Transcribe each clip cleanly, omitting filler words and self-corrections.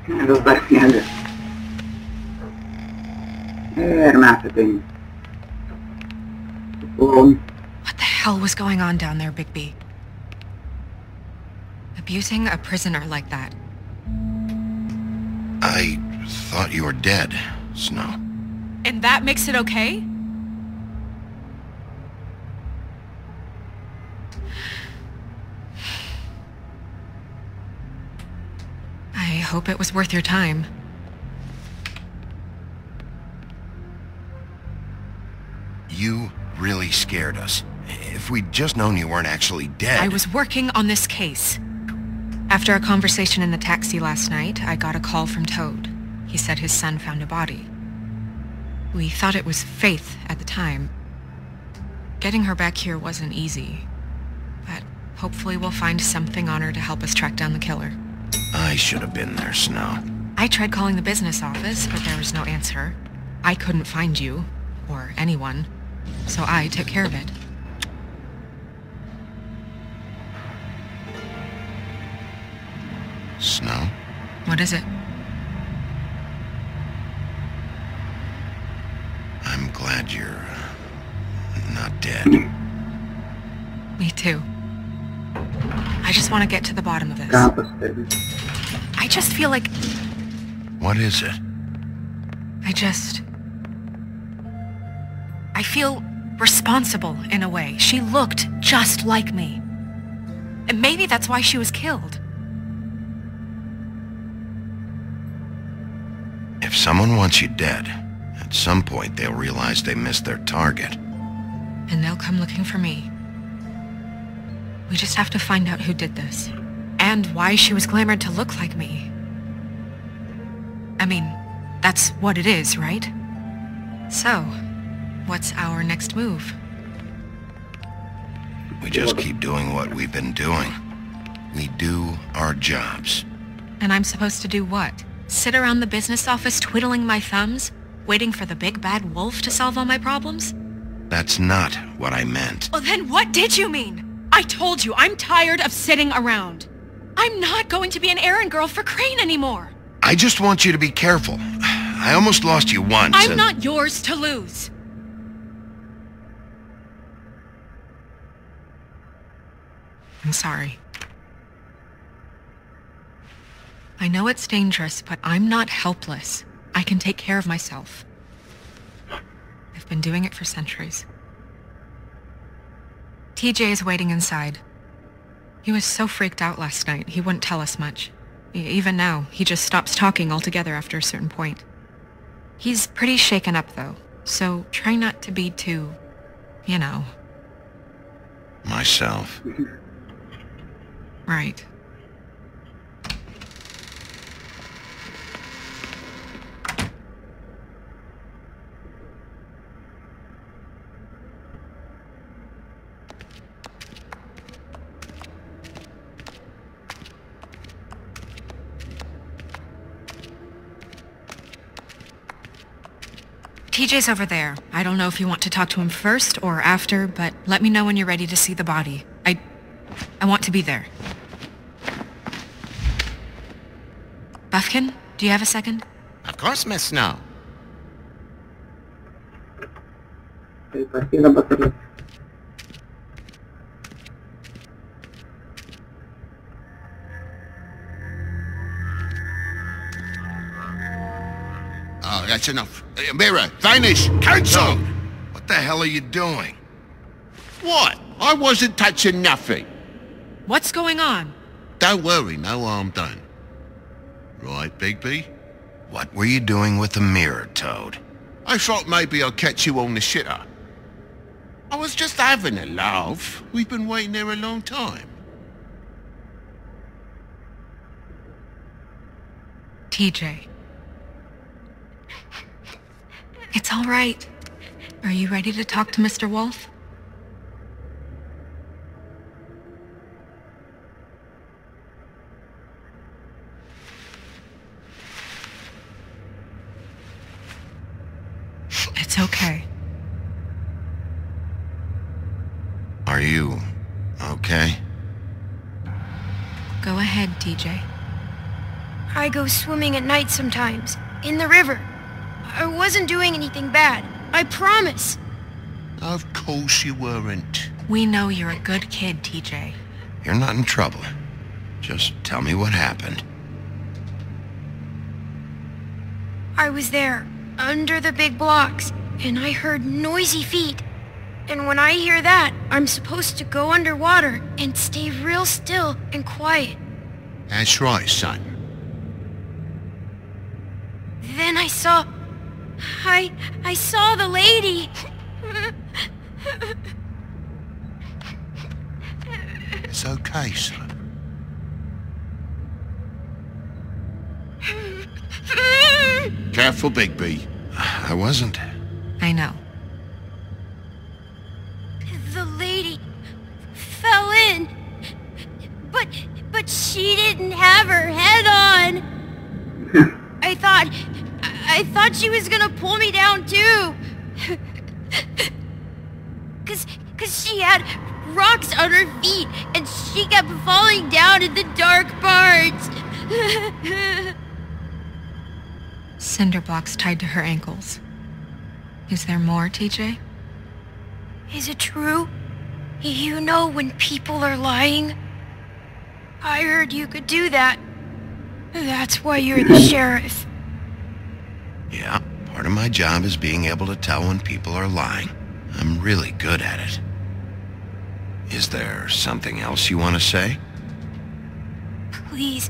Desgraciada. Armate tem. What the hell was going on down there, Bigby? Abusing a prisoner like that. I thought you were dead, Snow. And that makes it okay? I hope it was worth your time. You really scared us. If we'd just known you weren't actually dead... I was working on this case. After a conversation in the taxi last night, I got a call from Toad. He said his son found a body. We thought it was Faith at the time. Getting her back here wasn't easy, but hopefully we'll find something on her to help us track down the killer. I should have been there, Snow. I tried calling the business office, but there was no answer. I couldn't find you, or anyone, so I took care of it. Snow? What is it? I'm glad you're... not dead. Me too. I just want to get to the bottom of this. I just feel like... What is it? I feel responsible in a way. She looked just like me. And maybe that's why she was killed. If someone wants you dead, at some point they'll realize they missed their target. And they'll come looking for me. We just have to find out who did this. And why she was glamored to look like me. I mean, that's what it is, right? So, what's our next move? We just keep doing what we've been doing. We do our jobs. And I'm supposed to do what? Sit around the business office twiddling my thumbs, waiting for the big bad wolf to solve all my problems? That's not what I meant. Well, then what did you mean? I told you, I'm tired of sitting around. I'm not going to be an errand girl for Crane anymore. I just want you to be careful. I almost lost you once. I'm not yours to lose. I'm sorry. I know it's dangerous, but I'm not helpless. I can take care of myself. I've been doing it for centuries. TJ is waiting inside. He was so freaked out last night, he wouldn't tell us much. Even now, he just stops talking altogether after a certain point. He's pretty shaken up, though, so try not to be too, you know. Myself. Right. TJ's over there. I don't know if you want to talk to him first or after, but let me know when you're ready to see the body. I want to be there. Buffkin, do you have a second? Of course, Miss Snow. Oh, that's enough. Mirror, vanish, cancel! What the hell are you doing? What? I wasn't touching nothing. What's going on? Don't worry, no harm done. Right, Bigby? What were you doing with the mirror, Toad? I thought maybe I'd catch you on the shitter. I was just having a laugh. We've been waiting there a long time. TJ. It's all right. Are you ready to talk to Mr. Wolf? It's okay. Are you okay? Go ahead, TJ. I go swimming at night sometimes, in the river. I wasn't doing anything bad. I promise. Of course you weren't. We know you're a good kid, TJ. You're not in trouble. Just tell me what happened. I was there, under the big blocks, and I heard noisy feet. And when I hear that, I'm supposed to go underwater and stay real still and quiet. That's right, son. Then I saw the lady. It's okay, son. Careful, Bigby. I wasn't. I know. The lady fell in. But she didn't have her head on. I thought she was gonna pull me down too. Cause she had rocks on her feet and she kept falling down in the dark parts. Cinder blocks tied to her ankles. Is there more, TJ? Is it true? You know when people are lying? I heard you could do that. That's why you're the sheriff. Yeah, part of my job is being able to tell when people are lying. I'm really good at it. Is there something else you want to say? Please,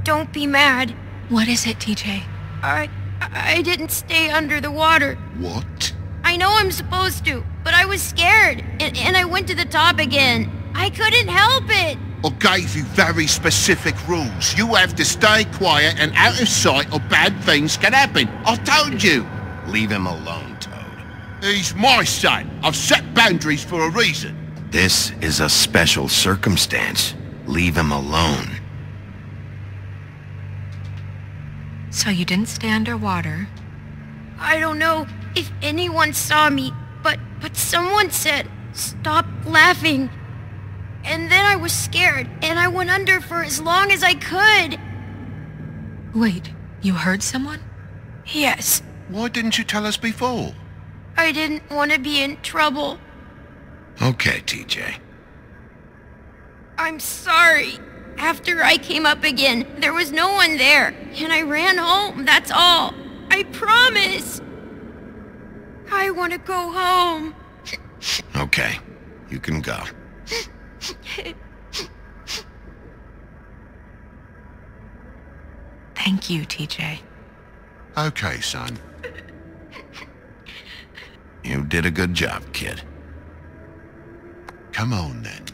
don't be mad. What is it, TJ? I didn't stay under the water. What? I know I'm supposed to, but I was scared, and I went to the top again. I couldn't help it. I gave you very specific rules. You have to stay quiet and out of sight or bad things can happen. I told you. Leave him alone, Toad. He's my son. I've set boundaries for a reason. This is a special circumstance. Leave him alone. So you didn't stay underwater? I don't know if anyone saw me, but someone said, "Stop laughing." And then I was scared, and I went under for as long as I could. Wait, you heard someone? Yes, Why didn't you tell us before? I didn't want to be in trouble. Okay, TJ. I'm sorry. After I came up again, there was no one there, and I ran home, that's all. I promise. I want to go home. Okay, you can go. Thank you, TJ. Okay, son. You did a good job, kid. Come on, then.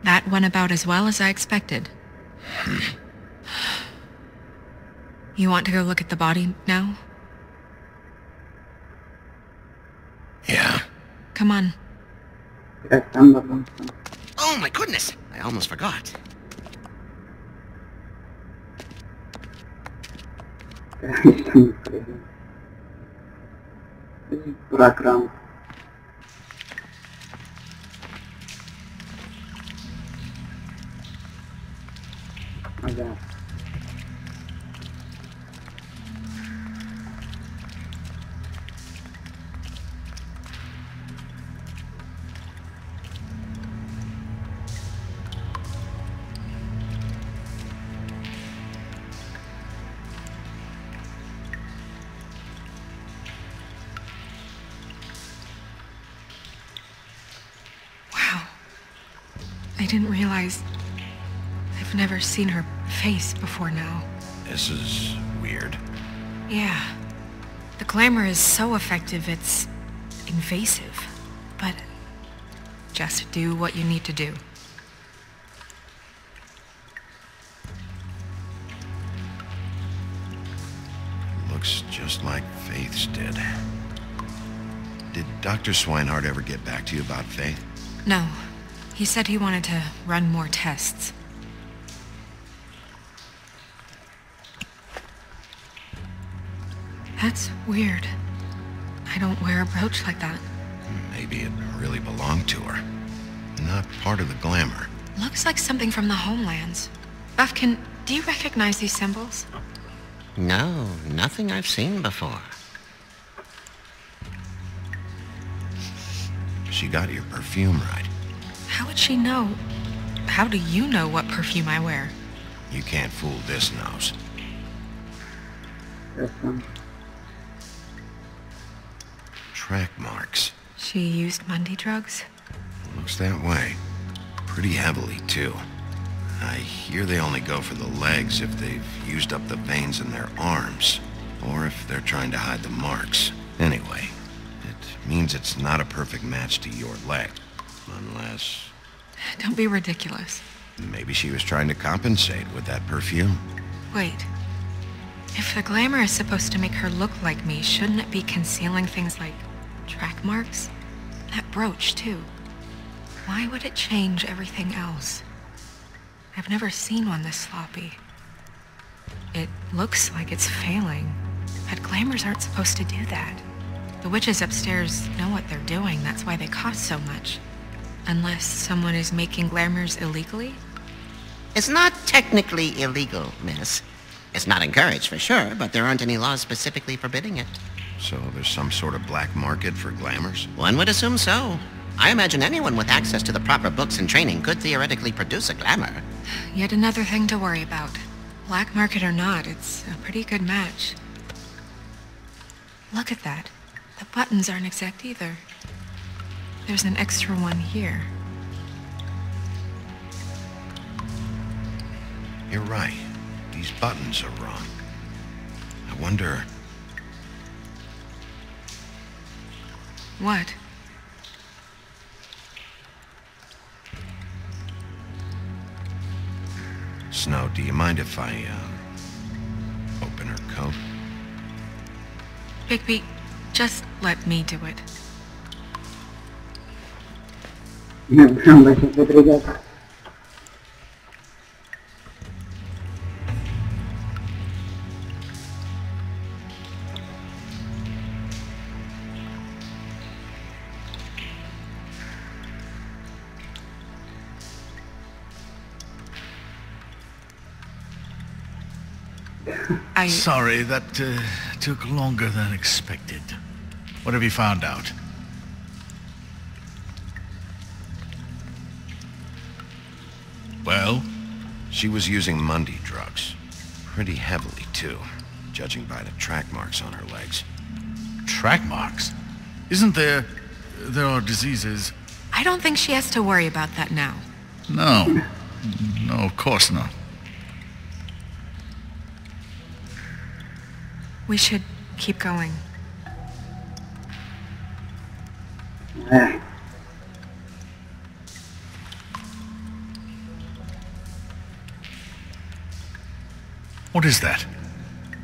That went about as well as I expected. You want to go look at the body now? Yeah. Come on. Oh my goodness! I almost forgot. Background. Mजा. Wow. I didn't realize... I've never seen her face before now. This is weird. Yeah. The glamour is so effective, it's invasive. But just do what you need to do. Looks just like Faith's did. Did Dr. Swinehart ever get back to you about Faith? No. He said he wanted to run more tests. That's weird. I don't wear a brooch like that. Maybe it really belonged to her. Not part of the Glamour. Looks like something from the homelands. Buffkin, do you recognize these symbols? No, nothing I've seen before. She got your perfume right. How would she know? How do you know what perfume I wear? You can't fool this nose. There's some. Track marks. She used Mundy drugs? Looks that way. Pretty heavily, too. I hear they only go for the legs if they've used up the veins in their arms, or if they're trying to hide the marks. Anyway, it means it's not a perfect match to your leg. Unless... Don't be ridiculous. maybe she was trying to compensate with that perfume. Wait. If the Glamour is supposed to make her look like me, shouldn't it be concealing things like track marks? That brooch, too. Why would it change everything else? I've never seen one this sloppy. It looks like it's failing, but Glamours aren't supposed to do that. The witches upstairs know what they're doing, that's why they cost so much. Unless someone is making Glamours illegally? It's not technically illegal, miss. It's not encouraged for sure, but there aren't any laws specifically forbidding it. So there's some sort of black market for Glamours? One would assume so. I imagine anyone with access to the proper books and training could theoretically produce a Glamour. Yet another thing to worry about. Black market or not, it's a pretty good match. Look at that. The buttons aren't exact either. There's an extra one here. You're right. These buttons are wrong. I wonder... What? Snow, do you mind if I, open her coat? Bigby, just let me do it. Ambas siempre brillas. Sorry, that took longer than expected. What have you found out? Well? She was using Mundy drugs. Pretty heavily, too, judging by the track marks on her legs. Track marks? Isn't there... there are diseases... I don't think she has to worry about that now. No. No, of course not. We should keep going. Eh, What is that?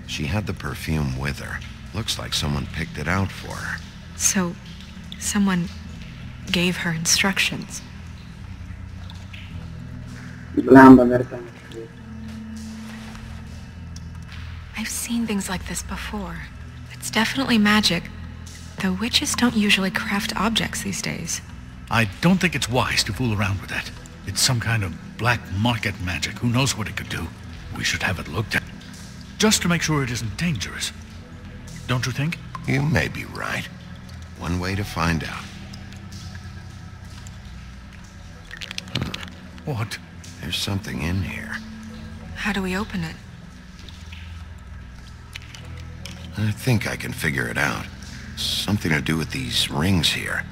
She had the perfume with her. Looks like someone picked it out for her. So, someone gave her instructions. Ibland verkar det. I've seen things like this before. It's definitely magic. The witches don't usually craft objects these days. I don't think it's wise to fool around with that. It's some kind of black market magic. Who knows what it could do? We should have it looked at. Just to make sure it isn't dangerous. Don't you think? You may be right. One way to find out. What? There's something in here. How do we open it? I think I can figure it out. Something to do with these rings here.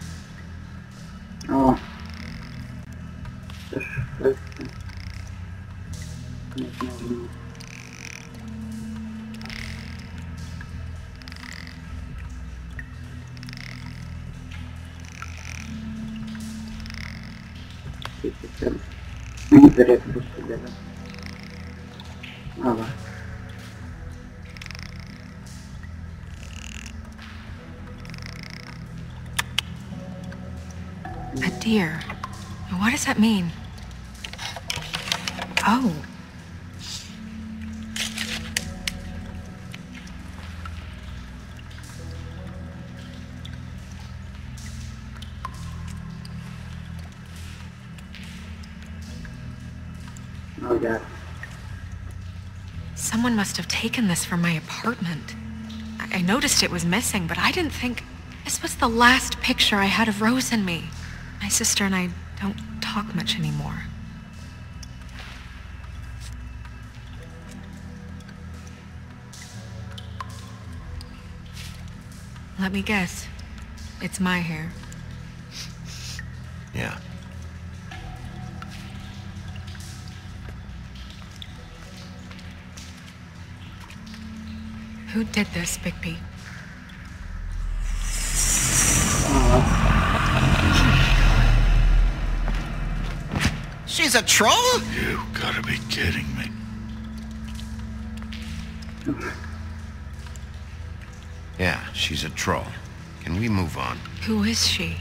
Ja. Inte rätt bussbilar. Ja, va? A deer. What does that mean? Oh. Oh god. Someone must have taken this from my apartment. I noticed it was missing, but I didn't think... This was the last picture I had of Rose and me. My sister and I don't talk much anymore. Let me guess. It's my hair. Yeah. Who did this, Bigby? She's a troll? You gotta be kidding me. Yeah, she's a troll. Can we move on? Who is she?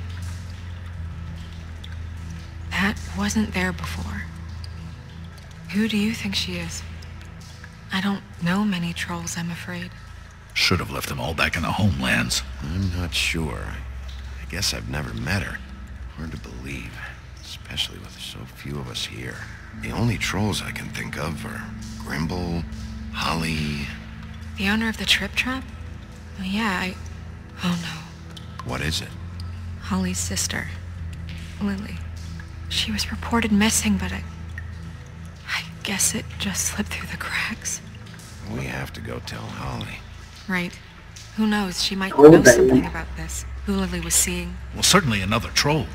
That wasn't there before. Who do you think she is? I don't know many trolls, I'm afraid. Should have left them all back in the homelands. I'm not sure. I guess I've never met her. Hard to believe, especially with so few of us here. The only trolls I can think of are Grimble, Holly... The owner of the Trip Trap? Oh, yeah, Oh, no. What is it? Holly's sister, Lily. She was reported missing, but I guess it just slipped through the cracks. We have to go tell Holly. Right. Who knows? She might Oh, know baby. something about this. Who Lily was seeing. Well, certainly another troll.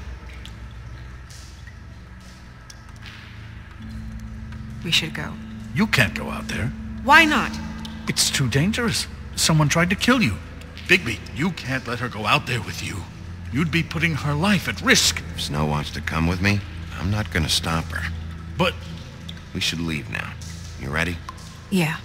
We should go. You can't go out there. Why not? It's too dangerous. Someone tried to kill you. Bigby, you can't let her go out there with you. You'd be putting her life at risk. If Snow wants to come with me, I'm not gonna stop her. But We should leave now. You ready? Yeah.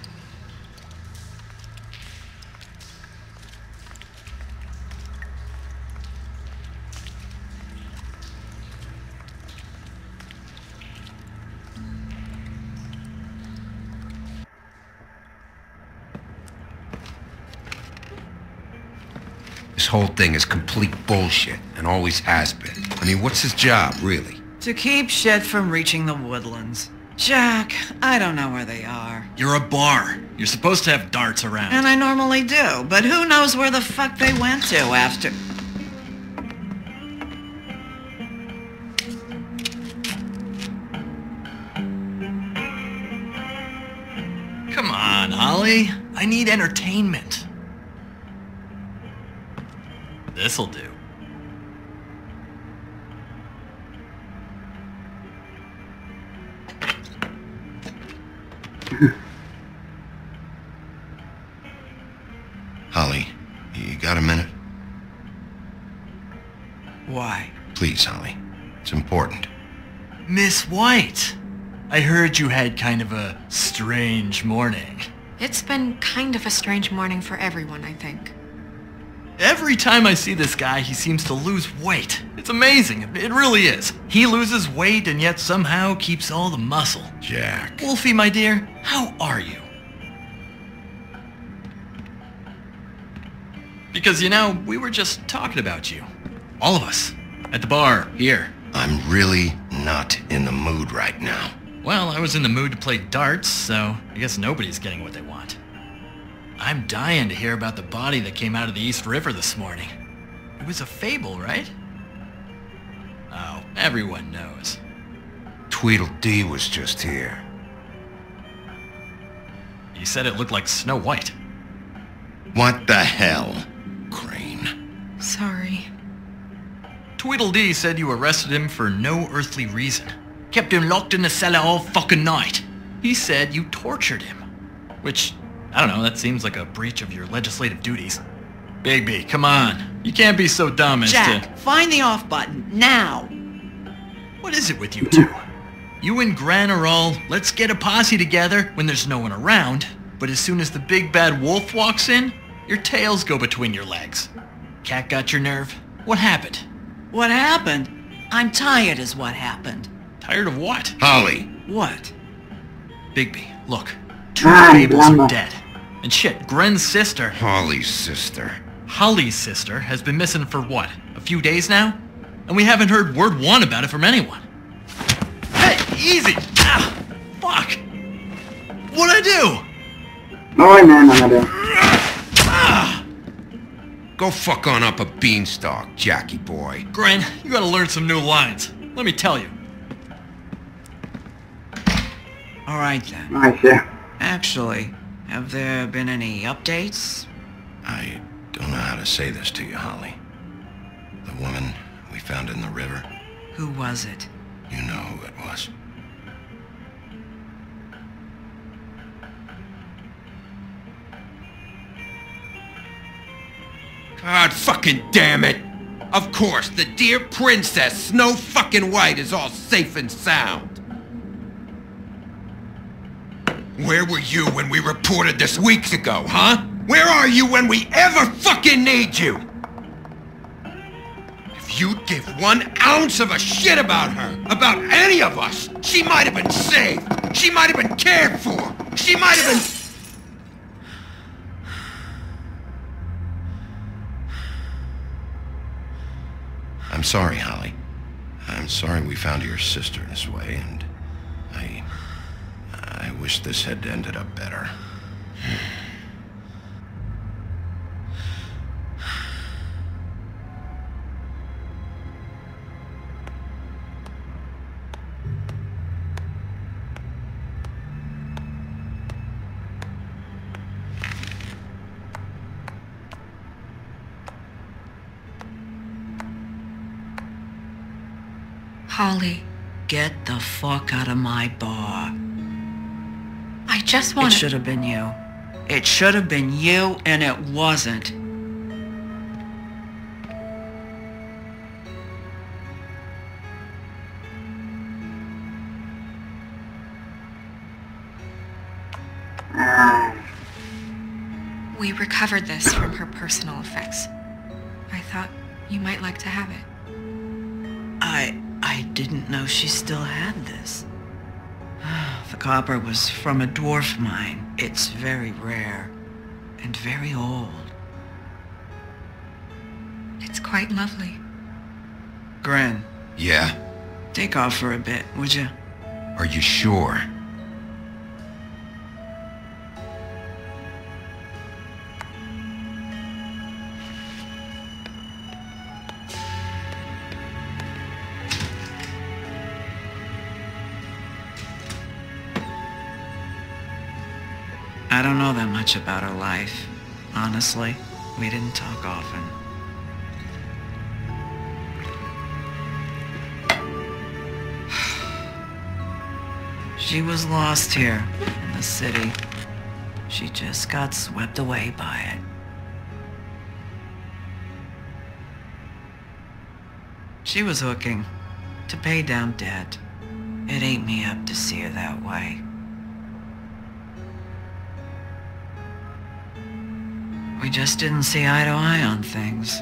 This whole thing is complete bullshit, and always has been. I mean, what's his job, really? To keep shit from reaching the woodlands. Jack, I don't know where they are. You're a bar. You're supposed to have darts around. And I normally do, but who knows where the fuck they went to after... Come on, Holly. I need entertainment. This'll do. Holly, you got a minute? Why? Please, Holly. It's important. Miss White, I heard you had kind of a strange morning. It's been kind of a strange morning for everyone, I think. Every time I see this guy, he seems to lose weight. It's amazing. It really is. He loses weight and yet somehow keeps all the muscle. Jack. Wolfie, my dear, how are you? Because, you know, we were just talking about you. All of us. At the bar, here. I'm really not in the mood right now. Well, I was in the mood to play darts, so I guess nobody's getting what they want. I'm dying to hear about the body that came out of the East River this morning. It was a fable, right? Oh, everyone knows. Tweedledee was just here. You said it looked like Snow White. What the hell, Crane? Sorry. Tweedledee said you arrested him for no earthly reason. Kept him locked in the cellar all fucking night. He said you tortured him. Which, I don't know, that seems like a breach of your legislative duties. Bigby, come on. You can't be so dumb as Jack, find the off button, now! What is it with you two? You and Gran are all, let's get a posse together when there's no one around, but as soon as the big bad wolf walks in, your tails go between your legs. Cat got your nerve? What happened? What happened? I'm tired is what happened. Tired of what? Holly! What? Bigby, look. Two Ah, fables Glamour. are dead. And shit, Gren's sister, Holly's sister. Holly's sister, has been missing for what? A few days now? And we haven't heard word one about it from anyone. Hey, easy! Ah! Fuck! What'd I do? Oj, nej, nej, det. Go fuck on up a beanstalk, Jackie boy. Gren, you gotta learn some new lines. Let me tell you. All right then. Nej, shit. Actually, have there been any updates? I don't know how to say this to you, Holly. The woman we found in the river, Who was it? you know who it was. God fucking damn it! Of course, the dear princess, Snow fucking White, is all safe and sound. Where were you when we reported this weeks ago, huh? Where are you when we ever fucking need you? If you'd give 1 ounce of a shit about her, about any of us, she might have been saved. She might have been cared for. She might have been... I'm sorry, Holly. I'm sorry we found your sister this way, and I wish this had ended up better. Holly, Get the fuck out of my bar. I just It want should have been you. It should have been you, and it wasn't. We recovered this from her personal effects. I thought you might like to have it. I didn't know she still had this. The copper was from a dwarf mine. It's very rare and very old. It's quite lovely. Gren, Yeah? take off for a bit, would you? Are you sure? I don't know that much about her life. Honestly, we didn't talk often. She was lost here in the city. She just got swept away by it. She was hooking to pay down debt. It ate me up to see her that way. We just didn't see eye to eye on things.